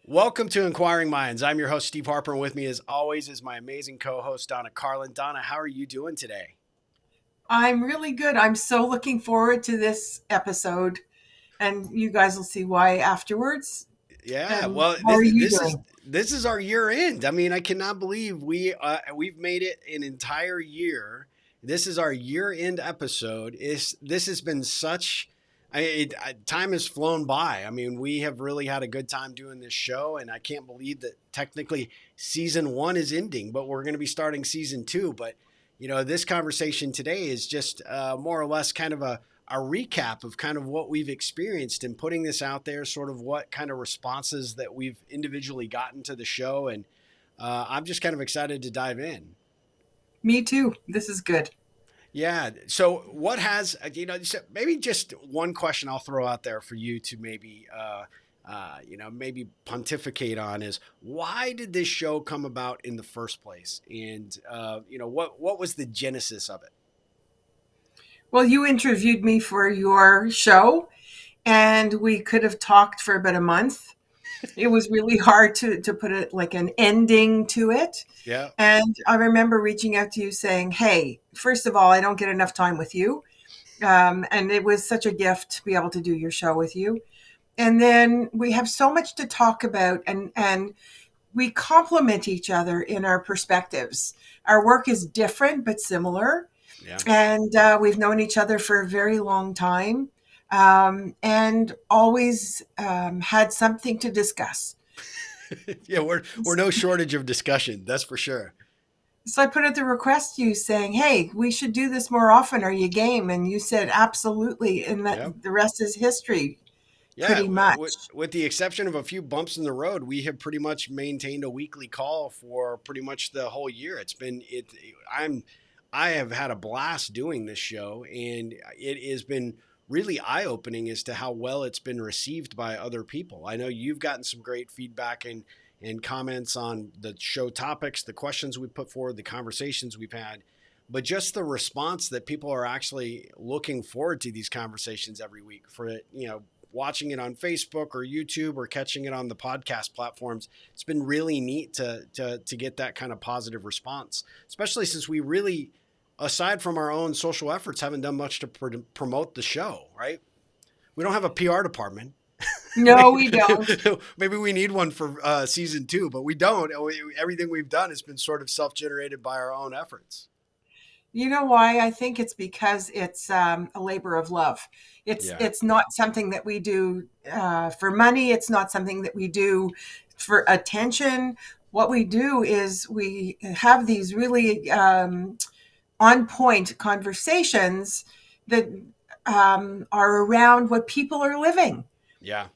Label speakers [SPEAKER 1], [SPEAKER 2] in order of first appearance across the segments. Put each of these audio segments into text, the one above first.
[SPEAKER 1] Welcome to Inquiring Minds. I'm your host, Steve Harper, and with me, as always, is my amazing co-host, Donna Carlin. Donna, how are you doing today?
[SPEAKER 2] I'm really good. I'm so looking forward to this episode, and you guys will see why afterwards.
[SPEAKER 1] Yeah,
[SPEAKER 2] And
[SPEAKER 1] well,
[SPEAKER 2] how
[SPEAKER 1] this
[SPEAKER 2] are you
[SPEAKER 1] this is
[SPEAKER 2] doing?
[SPEAKER 1] this is our year end. I mean, I cannot believe we've made it an entire year. This is our year end episode. This has been such. Time has flown by. I mean, we have really had a good time doing this show, and I can't believe that technically season one is ending, but we're going to be starting season two. But this conversation today is just more or less kind of a recap of kind of what we've experienced and putting this out there, sort of what kind of responses that we've individually gotten to the show. And I'm just kind of excited to dive in.
[SPEAKER 2] Me too. This is good.
[SPEAKER 1] Yeah. So what has, so maybe just one question I'll throw out there for you to maybe, maybe pontificate on is why did this show come about in the first place? And, what was the genesis of it?
[SPEAKER 2] Well, you interviewed me for your show, and we could have talked for about a month. It was really hard to put it like an ending to it.
[SPEAKER 1] Yeah.
[SPEAKER 2] And I remember reaching out to you saying, hey, first of all, I don't get enough time with you. And it was such a gift to be able to do your show with you. And then we have so much to talk about, and we complement each other in our perspectives. Our work is different but similar,
[SPEAKER 1] Yeah.
[SPEAKER 2] and we've known each other for a very long time, and always had something to discuss.
[SPEAKER 1] Yeah. We're no shortage of discussion. That's for sure.
[SPEAKER 2] So I put out the request to you saying, hey, we should do this more often. Are you game? And you said absolutely. And
[SPEAKER 1] Yeah.
[SPEAKER 2] that the rest is history,
[SPEAKER 1] Yeah,
[SPEAKER 2] pretty much.
[SPEAKER 1] with the exception of a few bumps in the road, we have pretty much maintained a weekly call for pretty much the whole year. It's been it. I have had a blast doing this show, and it has been really eye opening as to how well it's been received by other people. I know you've gotten some great feedback and comments on the show topics, the questions we put forward, the conversations we've had. But just the response that people are actually looking forward to these conversations every week for it, watching it on Facebook or YouTube or catching it on the podcast platforms. It's been really neat to get that kind of positive response, especially since we really, aside from our own social efforts, haven't done much to promote the show, right? We don't have a PR department.
[SPEAKER 2] No, we don't.
[SPEAKER 1] Maybe we need one for season two, but we don't. Everything we've done has been sort of self-generated by our own efforts.
[SPEAKER 2] You know why? I think it's because it's a labor of love.
[SPEAKER 1] Yeah.
[SPEAKER 2] It's not something that we do for money. It's not something that we do for attention. What we do is we have these really on point conversations that are around what people are living
[SPEAKER 1] Yeah.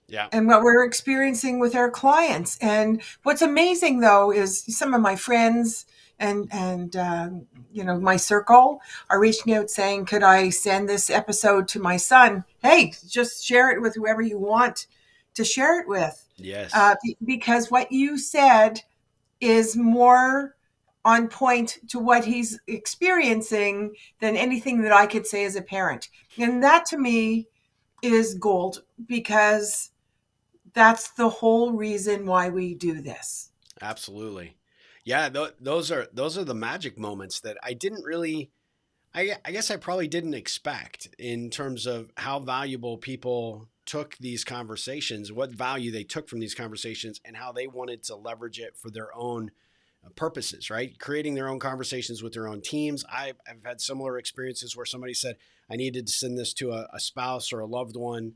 [SPEAKER 1] Yeah.
[SPEAKER 2] and what we're experiencing with our clients. And what's amazing, though, is some of my friends and my circle are reaching out saying, "Could I send this episode to my son?" Hey, just share it with whoever you want to share it with,
[SPEAKER 1] Yes.
[SPEAKER 2] because what you said is more on point to what he's experiencing than anything that I could say as a parent. And that to me is gold, because that's the whole reason why we do this.
[SPEAKER 1] Absolutely. Yeah, those are the magic moments that I didn't really I guess I probably didn't expect in terms of how valuable people took these conversations, what value they took from these conversations and how they wanted to leverage it for their own purposes, right? Creating their own conversations with their own teams. I've had similar experiences where somebody said, I needed to send this to a spouse or a loved one,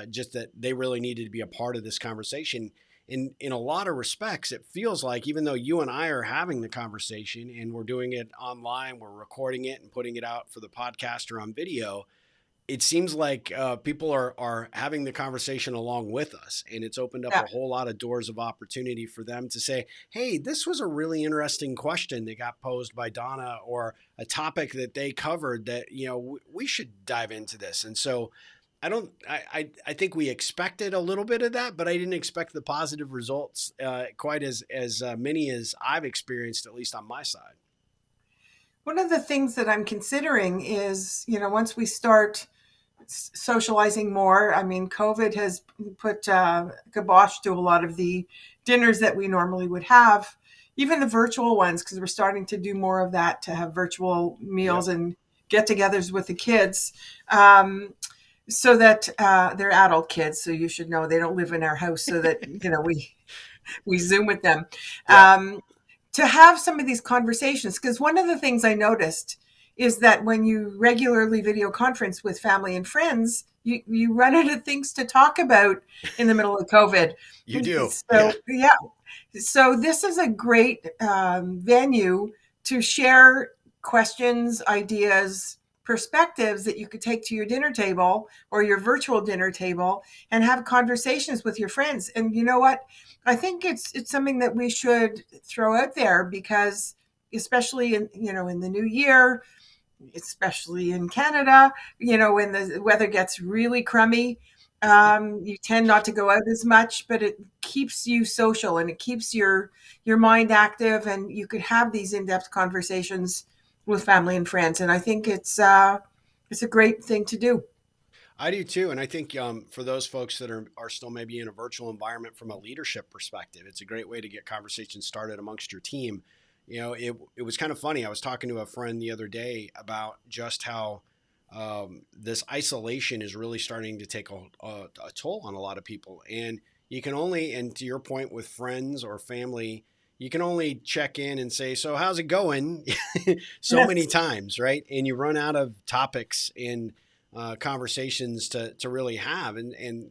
[SPEAKER 1] just that they really needed to be a part of this conversation. In a lot of respects, it feels like even though you and I are having the conversation and we're doing it online, we're recording it and putting it out for the podcast or on video, it seems like people are having the conversation along with us, and it's opened up
[SPEAKER 2] Yeah.
[SPEAKER 1] a whole lot of doors of opportunity for them to say, hey, this was a really interesting question that got posed by Donna, or a topic that they covered that, we should dive into this. And so I think we expected a little bit of that, but I didn't expect the positive results quite as many as I've experienced, at least on my side.
[SPEAKER 2] One of the things that I'm considering is, once we start socializing more, I mean, COVID has put kibosh to a lot of the dinners that we normally would have, even the virtual ones, because we're starting to do more of that, to have virtual meals
[SPEAKER 1] Yep.
[SPEAKER 2] and get togethers with the kids. So that they're adult kids, so you should know they don't live in our house, so that we Zoom with them.
[SPEAKER 1] Yep.
[SPEAKER 2] Um, to have some of these conversations, because one of the things I noticed is that when you regularly video conference with family and friends, you run out of things to talk about in the middle of COVID.
[SPEAKER 1] You do. Yeah.
[SPEAKER 2] So yeah, so this is a great venue to share questions, ideas, perspectives that you could take to your dinner table or your virtual dinner table and have conversations with your friends. And you know what? I think it's something that we should throw out there, because especially in the new year, especially in Canada, when the weather gets really crummy, you tend not to go out as much, but it keeps you social and it keeps your mind active, and you could have these in-depth conversations with family and friends. And I think it's a great thing to do.
[SPEAKER 1] I do too, and I think for those folks that are still maybe in a virtual environment from a leadership perspective, it's a great way to get conversations started amongst your team. It was kind of funny. I was talking to a friend the other day about just how this isolation is really starting to take a toll on a lot of people, and you can only, and to your point with friends or family, you can only check in and say, "So how's it going?" so many
[SPEAKER 2] Yes.
[SPEAKER 1] times, right? And you run out of topics and conversations to really have, and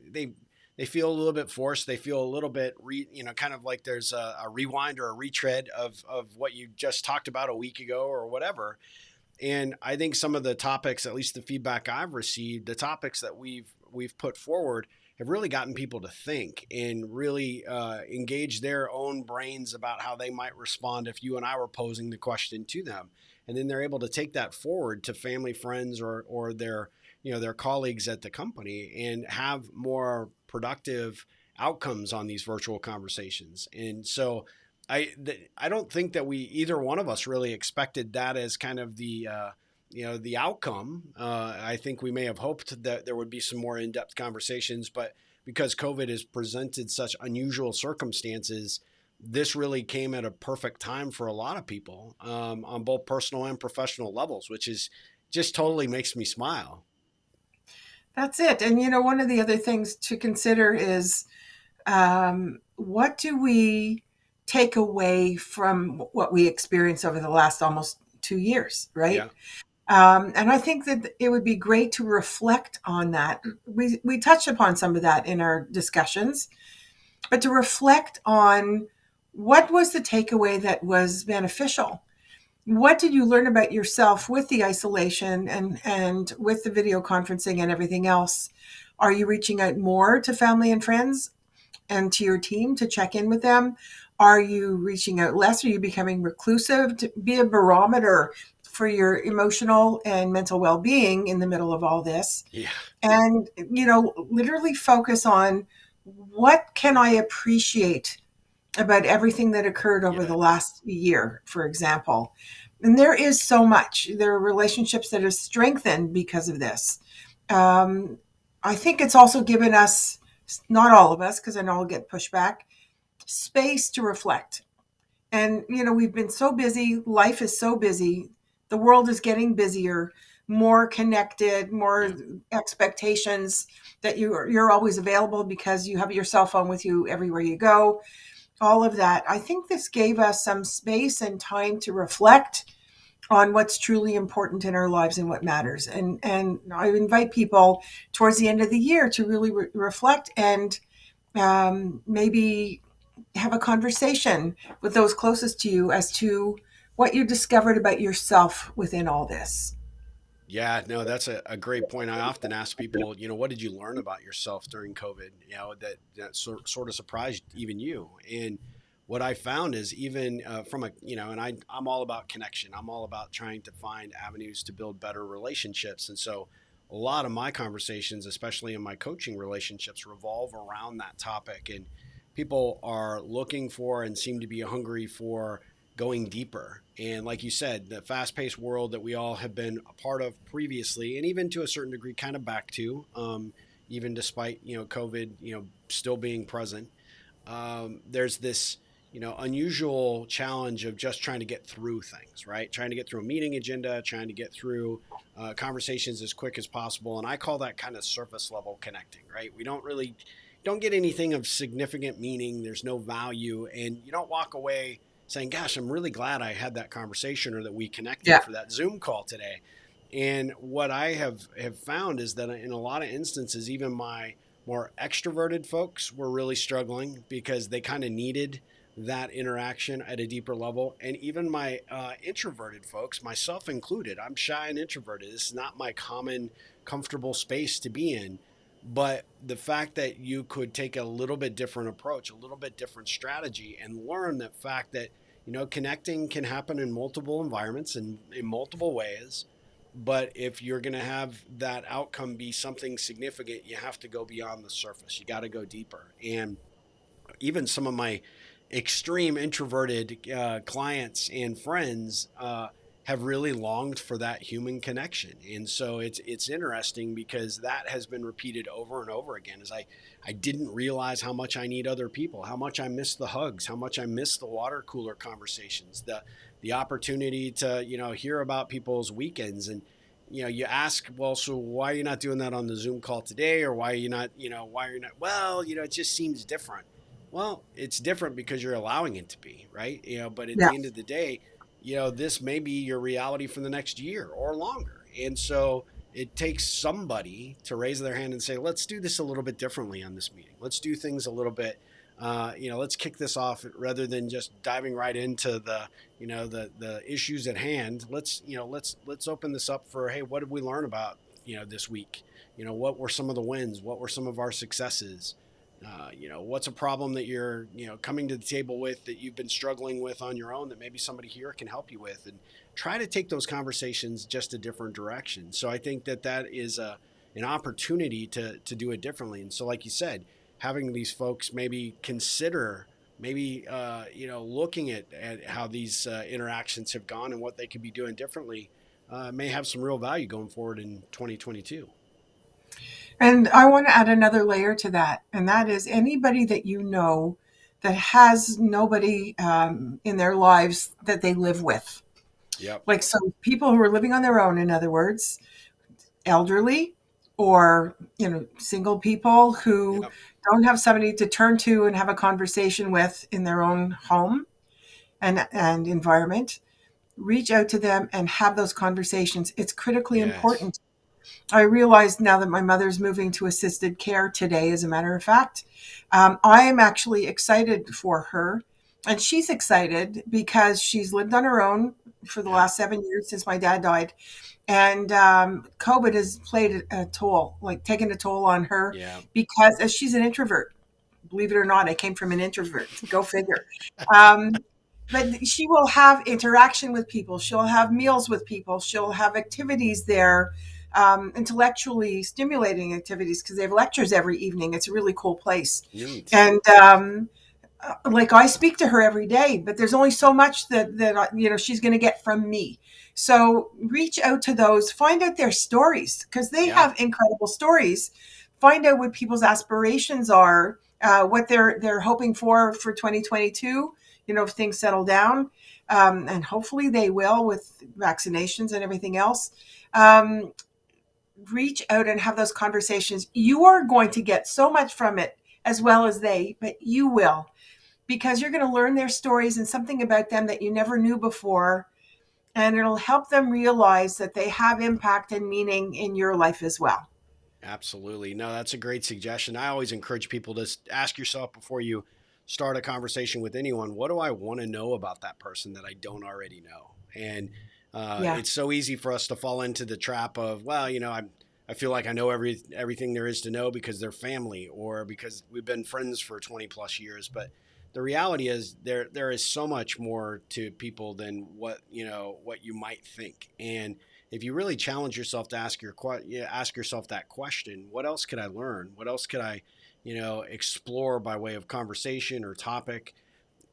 [SPEAKER 1] they feel a little bit forced. They feel a little bit kind of like there's a rewind or a retread of what you just talked about a week ago or whatever. And I think some of the topics, at least the feedback I've received, the topics that we've put forward have really gotten people to think and really engage their own brains about how they might respond if you and I were posing the question to them. And then they're able to take that forward to family, friends, or their colleagues at the company and have more productive outcomes on these virtual conversations. And so I don't think that we, either one of us, really expected that as kind of the outcome. I think we may have hoped that there would be some more in-depth conversations, but because COVID has presented such unusual circumstances, this really came at a perfect time for a lot of people on both personal and professional levels, which is just totally makes me smile.
[SPEAKER 2] That's it. And one of the other things to consider is, what do we take away from what we experienced over the last almost 2 years, right?
[SPEAKER 1] Yeah.
[SPEAKER 2] And I think that it would be great to reflect on that. We touched upon some of that in our discussions, but to reflect on what was the takeaway that was beneficial. What did you learn about yourself with the isolation and with the video conferencing and everything else? Are you reaching out more to family and friends and to your team to check in with them? Are you reaching out less? Are you becoming reclusive? To be a barometer for your emotional and mental well-being in the middle of all this.
[SPEAKER 1] Yeah.
[SPEAKER 2] And literally focus on, what can I appreciate about everything that occurred over
[SPEAKER 1] Yeah.
[SPEAKER 2] the last year, for example. And there is so much. There are relationships that have strengthened because of this. um, I think it's also given us, not all of us, because I know I'll get pushback, space to reflect. And we've been so busy, life is so busy, the world is getting busier, more connected, more
[SPEAKER 1] Yeah.
[SPEAKER 2] expectations that you're always available because you have your cell phone with you everywhere you go, all of that. I think this gave us some space and time to reflect on what's truly important in our lives and what matters. And I invite people towards the end of the year to really reflect and maybe have a conversation with those closest to you as to what you discovered about yourself within all this.
[SPEAKER 1] Yeah, no, that's a great point. I often ask people, what did you learn about yourself during COVID? That sort of surprised even you. And what I found is even from and I'm all about connection. I'm all about trying to find avenues to build better relationships. And so a lot of my conversations, especially in my coaching relationships, revolve around that topic. And people are looking for and seem to be hungry for going deeper. And like you said, the fast paced world that we all have been a part of previously, and even to a certain degree, kind of back to, even despite, COVID, still being present, there's this, unusual challenge of just trying to get through things, right? Trying to get through a meeting agenda, trying to get through conversations as quick as possible. And I call that kind of surface level connecting, right? We don't get anything of significant meaning. There's no value. And you don't walk away saying, gosh, I'm really glad I had that conversation or that we connected
[SPEAKER 2] Yeah.
[SPEAKER 1] for that Zoom call today. And what I have found is that in a lot of instances, even my more extroverted folks were really struggling because they kind of needed that interaction at a deeper level. And even my introverted folks, myself included, I'm shy and introverted. This is not my common comfortable space to be in. But the fact that you could take a little bit different approach, a little bit different strategy, and learn the fact that, connecting can happen in multiple environments and in multiple ways. But if you're going to have that outcome be something significant, you have to go beyond the surface. You got to go deeper. And even some of my extreme introverted clients and friends have really longed for that human connection. And so it's interesting because that has been repeated over and over again. As I didn't realize how much I need other people, how much I miss the hugs, how much I miss the water cooler conversations, the opportunity to hear about people's weekends. And you ask, well, so why are you not doing that on the Zoom call today, or why are you not, why are you not? Well, it just seems different. Well, it's different because you're allowing it to be, right? But at
[SPEAKER 2] Yeah.
[SPEAKER 1] the end of the day, this may be your reality for the next year or longer. And so it takes somebody to raise their hand and say, let's do this a little bit differently on this meeting. Let's do things a little bit, let's kick this off rather than just diving right into the issues at hand. Let's open this up for, hey, what did we learn about, this week? What were some of the wins? What were some of our successes? What's a problem that you're, coming to the table with that you've been struggling with on your own that maybe somebody here can help you with, and try to take those conversations just a different direction. So I think that is an opportunity to do it differently. And so, like you said, having these folks maybe consider maybe, looking at how these interactions have gone and what they could be doing differently may have some real value going forward in 2022.
[SPEAKER 2] And I want to add another layer to that, and that is anybody that you know that has nobody in their lives that they live with.
[SPEAKER 1] Yep.
[SPEAKER 2] Like, so people who are living on their own, in other words, elderly or, single people who
[SPEAKER 1] Yep.
[SPEAKER 2] don't have somebody to turn to and have a conversation with in their own home and environment, reach out to them and have those conversations. It's critically
[SPEAKER 1] Yes.
[SPEAKER 2] important. I realize now that my mother's moving to assisted care today, as a matter of fact. I am actually excited for her. And she's excited because she's lived on her own for the
[SPEAKER 1] Yeah.
[SPEAKER 2] last 7 years since my dad died. And COVID has played a toll, like taken a toll on her
[SPEAKER 1] Yeah.
[SPEAKER 2] because as she's an introvert, believe it or not, I came from an introvert. Go figure. Um, but she will have interaction with people. She'll have meals with people. She'll have activities there, intellectually stimulating activities because they have lectures every evening. It's a really cool place.
[SPEAKER 1] Neat.
[SPEAKER 2] And like I speak to her every day, but there's only so much that she's going to get from me. So reach out to those, find out their stories because they
[SPEAKER 1] Yeah.
[SPEAKER 2] have incredible stories. Find out what people's aspirations are, what they're hoping for 2022. If things settle down, and hopefully they will with vaccinations and everything else. Um, Reach out and have those conversations. You are going to get so much from it as well as they, but you will because you're going to learn their stories and something about them that you never knew before. And it'll help them realize that they have impact and meaning in your life as well.
[SPEAKER 1] Absolutely. No, that's a great suggestion. I always encourage people to ask yourself before you start a conversation with anyone, what do I want to know about that person that I don't already know? And
[SPEAKER 2] Yeah.
[SPEAKER 1] it's so easy for us to fall into the trap of, well, I feel like I know everything there is to know because they're family or because we've been friends for 20 plus years. But the reality is there is so much more to people than what you might think. And if you really challenge yourself to ask yourself that question, what else could I learn? What else could I, explore by way of conversation or topic?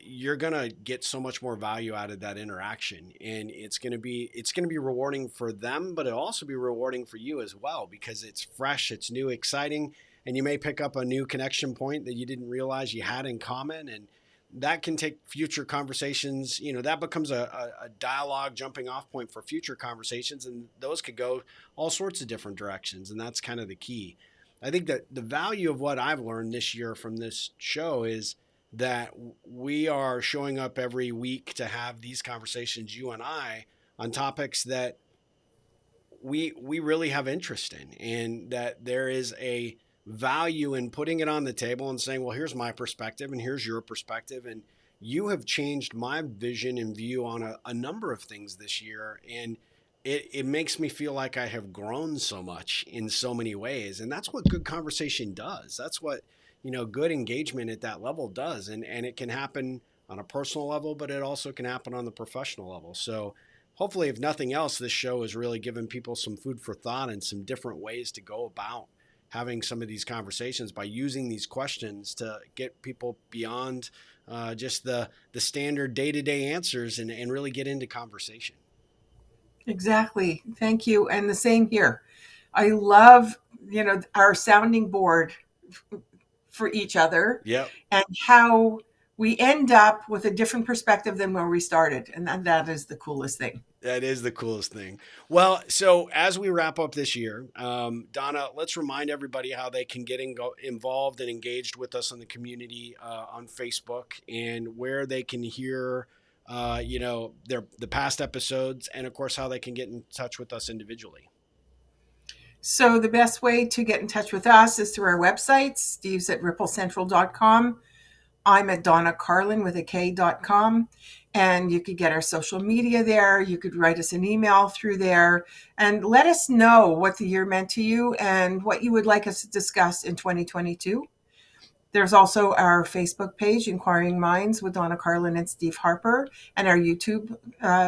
[SPEAKER 1] you're going to get so much more value out of that interaction, and it's going to be rewarding for them, but it'll also be rewarding for you as well, because it's fresh, it's new, exciting, and you may pick up a new connection point that you didn't realize you had in common, and that can take future conversations. That becomes a dialogue jumping off point for future conversations, and those could go all sorts of different directions, and that's kind of the key. I think that the value of what I've learned this year from this show is that we are showing up every week to have these conversations, you and I, on topics that we really have interest in, and that there is a value in putting it on the table and saying, well, here's my perspective and here's your perspective, and you have changed my vision and view on a number of things this year, and it makes me feel like I have grown so much in so many ways. And that's what good conversation does. That's what good engagement at that level does. And it can happen on a personal level, but it also can happen on the professional level. So hopefully, if nothing else, this show has really given people some food for thought and some different ways to go about having some of these conversations by using these questions to get people beyond just the standard day-to-day answers, and really get into conversation.
[SPEAKER 2] Exactly. Thank you. And the same here. I love, our sounding board for each other,
[SPEAKER 1] Yep.
[SPEAKER 2] and how we end up with a different perspective than where we started. And that is the coolest thing.
[SPEAKER 1] That is the coolest thing. Well, so as we wrap up this year, Donna, let's remind everybody how they can get involved and engaged with us in the community on Facebook, and where they can hear, the past episodes, and of course how they can get in touch with us individually.
[SPEAKER 2] So the best way to get in touch with us is through our website. Steve's at ripplecentral.com. I'm at Donna Carlin with a K.com. And you could get our social media there. You could write us an email through there and let us know what the year meant to you and what you would like us to discuss in 2022. There's also our Facebook page, Inquiring Minds with Donna Carlin and Steve Harper, and our YouTube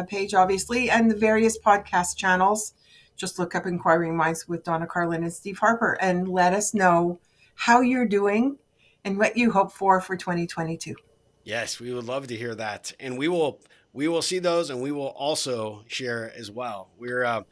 [SPEAKER 2] page, obviously, and the various podcast channels. Just look up Inquiring Minds with Donna Carlin and Steve Harper and let us know how you're doing and what you hope for 2022.
[SPEAKER 1] Yes, we would love to hear that, and we will see those, and we will also share as well. We're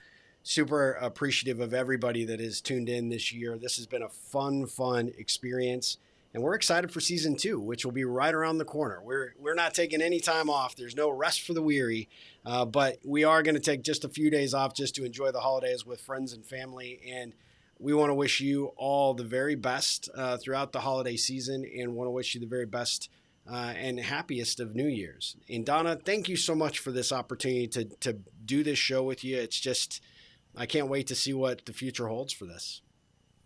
[SPEAKER 1] super appreciative of everybody that has tuned in this year. This has been a fun experience, and we're excited for season 2, which will be right around the corner. We're not taking any time off. There's no rest for the weary, but we are going to take just a few days off just to enjoy the holidays with friends and family. And we want to wish you all the very best throughout the holiday season, and want to wish you the very best and happiest of New Year's. And Donna, thank you so much for this opportunity to do this show with you. It's just, I can't wait to see what the future holds for this.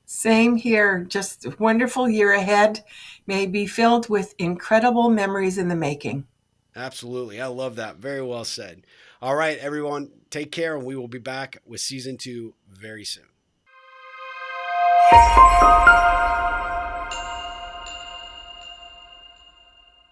[SPEAKER 2] Same here. Just a wonderful year ahead. May be filled with incredible memories in the making.
[SPEAKER 1] Absolutely. I love that. Very well said. All right, everyone, take care, and we will be back with season 2 very soon.